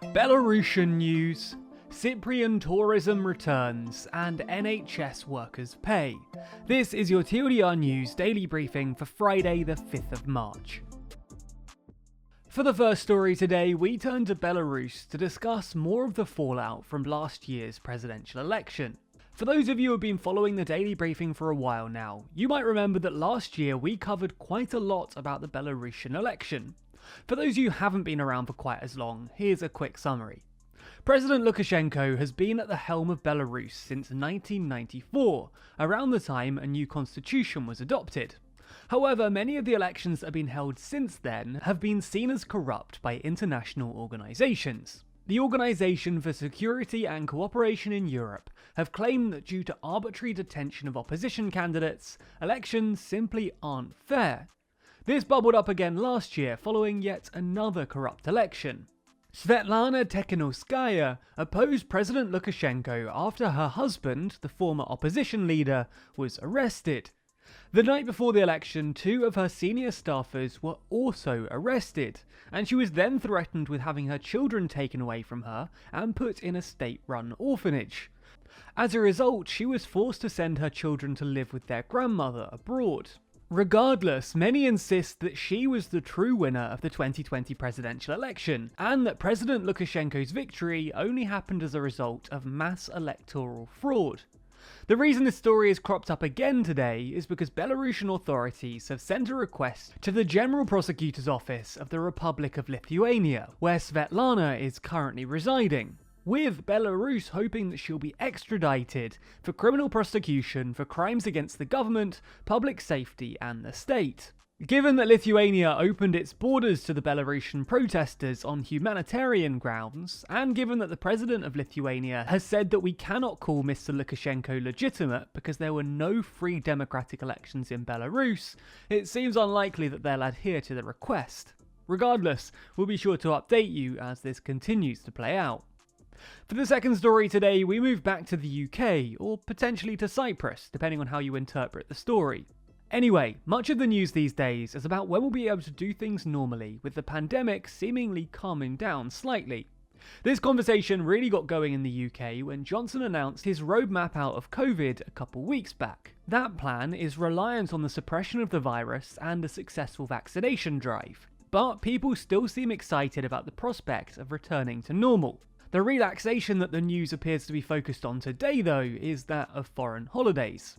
Belarusian news, Cyprian tourism returns, and NHS Workers Pay. This is your TLDR News daily briefing for Friday the 5th of March. For the first story today, we turn to Belarus to discuss more of the fallout from last year's presidential election. For those of you who have been following the daily briefing for a while now, you might remember that last year we covered quite a lot about the Belarusian election. For those of you who haven't been around for quite as long, here's a quick summary. President Lukashenko has been at the helm of Belarus since 1994, around the time a new constitution was adopted. However, many of the elections that have been held since then have been seen as corrupt by international organisations. The Organisation for Security and Cooperation in Europe have claimed that due to arbitrary detention of opposition candidates, elections simply aren't fair. This bubbled up again last year following yet another corrupt election. Svetlana Tikhanovskaya opposed President Lukashenko after her husband, the former opposition leader, was arrested. The night before the election, two of her senior staffers were also arrested, and she was then threatened with having her children taken away from her and put in a state-run orphanage. As a result, she was forced to send her children to live with their grandmother abroad. Regardless, many insist that she was the true winner of the 2020 presidential election, and that President Lukashenko's victory only happened as a result of mass electoral fraud. The reason this story has cropped up again today is because Belarusian authorities have sent a request to the General Prosecutor's Office of the Republic of Lithuania, where Svetlana is currently residing, with Belarus hoping that she'll be extradited for criminal prosecution for crimes against the government, public safety and the state. Given that Lithuania opened its borders to the Belarusian protesters on humanitarian grounds, and given that the president of Lithuania has said that we cannot call Mr. Lukashenko legitimate because there were no free democratic elections in Belarus, it seems unlikely that they'll adhere to the request. Regardless, we'll be sure to update you as this continues to play out. For the second story today, we move back to the UK, or potentially to Cyprus, depending on how you interpret the story. Anyway, much of the news these days is about when we'll be able to do things normally, with the pandemic seemingly calming down slightly. This conversation really got going in the UK when Johnson announced his roadmap out of COVID a couple weeks back. That plan is reliant on the suppression of the virus and a successful vaccination drive. But people still seem excited about the prospect of returning to normal. The relaxation that the news appears to be focused on today, though, is that of foreign holidays.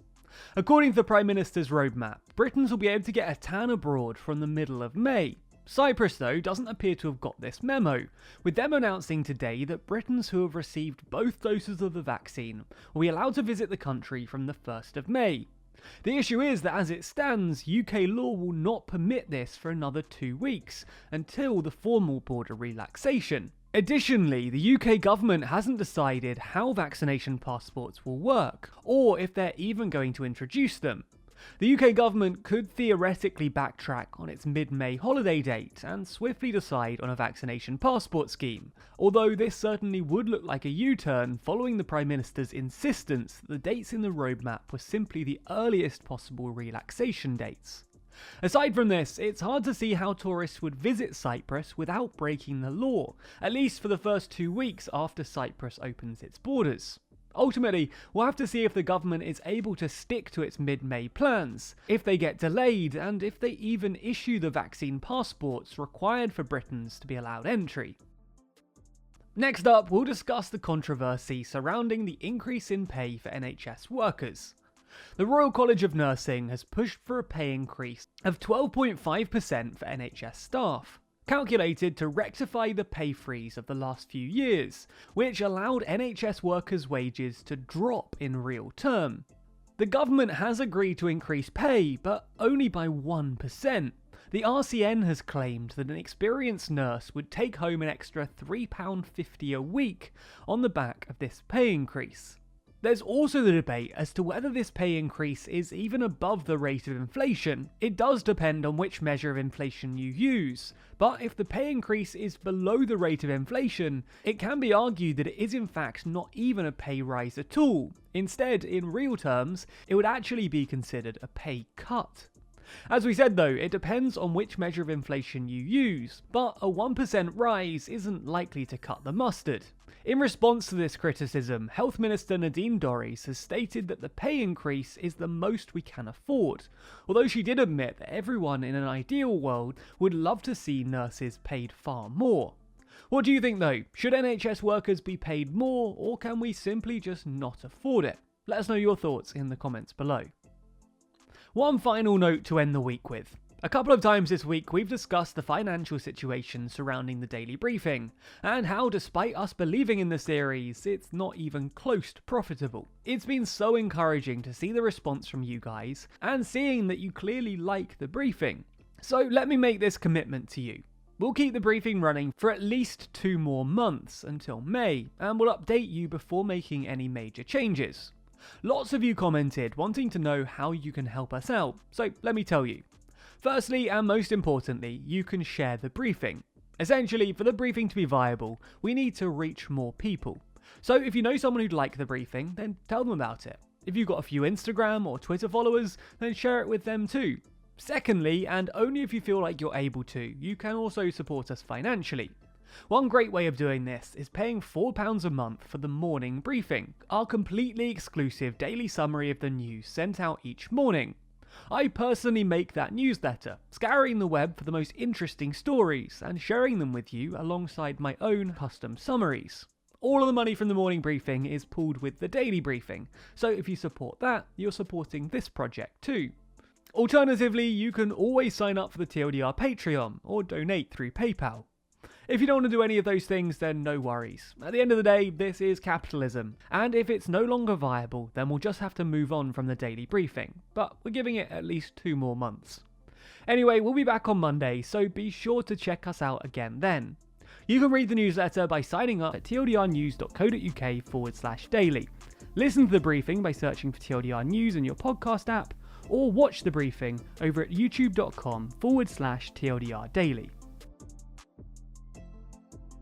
According to the Prime Minister's roadmap, Britons will be able to get a tan abroad from the middle of May. Cyprus, though, doesn't appear to have got this memo, with them announcing today that Britons who have received both doses of the vaccine will be allowed to visit the country from the 1st of May. The issue is that as it stands, UK law will not permit this for another 2 weeks, until the formal border relaxation. Additionally, the UK government hasn't decided how vaccination passports will work, or if they're even going to introduce them. The UK government could theoretically backtrack on its mid-May holiday date and swiftly decide on a vaccination passport scheme, although this certainly would look like a U-turn following the Prime Minister's insistence that the dates in the roadmap were simply the earliest possible relaxation dates. Aside from this, it's hard to see how tourists would visit Cyprus without breaking the law, at least for the first 2 weeks after Cyprus opens its borders. Ultimately, we'll have to see if the government is able to stick to its mid-May plans, if they get delayed, and if they even issue the vaccine passports required for Britons to be allowed entry. Next up, we'll discuss the controversy surrounding the increase in pay for NHS workers. The Royal College of Nursing has pushed for a pay increase of 12.5% for NHS staff, calculated to rectify the pay freeze of the last few years, which allowed NHS workers' wages to drop in real term. The government has agreed to increase pay, but only by 1%. The RCN has claimed that an experienced nurse would take home an extra £3.50 a week on the back of this pay increase. There's also the debate as to whether this pay increase is even above the rate of inflation. It does depend on which measure of inflation you use, but if the pay increase is below the rate of inflation, it can be argued that it is in fact not even a pay rise at all. Instead, in real terms, it would actually be considered a pay cut. As we said though, it depends on which measure of inflation you use, but a 1% rise isn't likely to cut the mustard. In response to this criticism, Health Minister Nadine Dorries has stated that the pay increase is the most we can afford, although she did admit that everyone in an ideal world would love to see nurses paid far more. What do you think though? Should NHS workers be paid more, or can we simply just not afford it? Let us know your thoughts in the comments below. One final note to end the week with. A couple of times this week we've discussed the financial situation surrounding the daily briefing, and how despite us believing in the series, it's not even close to profitable. It's been so encouraging to see the response from you guys, and seeing that you clearly like the briefing. So let me make this commitment to you. We'll keep the briefing running for at least 2 more months until May, and we'll update you before making any major changes. Lots of you commented wanting to know how you can help us out, so let me tell you. Firstly, and most importantly, you can share the briefing. Essentially, for the briefing to be viable, we need to reach more people. So if you know someone who'd like the briefing, then tell them about it. If you've got a few Instagram or Twitter followers, then share it with them too. Secondly, and only if you feel like you're able to, you can also support us financially. One great way of doing this is paying £4 a month for the morning briefing, our completely exclusive daily summary of the news sent out each morning. I personally make that newsletter, scouring the web for the most interesting stories and sharing them with you alongside my own custom summaries. All of the money from the morning briefing is pooled with the daily briefing, so if you support that, you're supporting this project too. Alternatively, you can always sign up for the TLDR Patreon or donate through PayPal. If you don't want to do any of those things, then no worries. At the end of the day, this is capitalism, and if it's no longer viable, then we'll just have to move on from the daily briefing, but we're giving it at least 2 more months. Anyway, we'll be back on Monday, so be sure to check us out again then. You can read the newsletter by signing up at tldrnews.co.uk/daily. Listen to the briefing by searching for TLDR News in your podcast app, or watch the briefing over at youtube.com/TLDR Daily.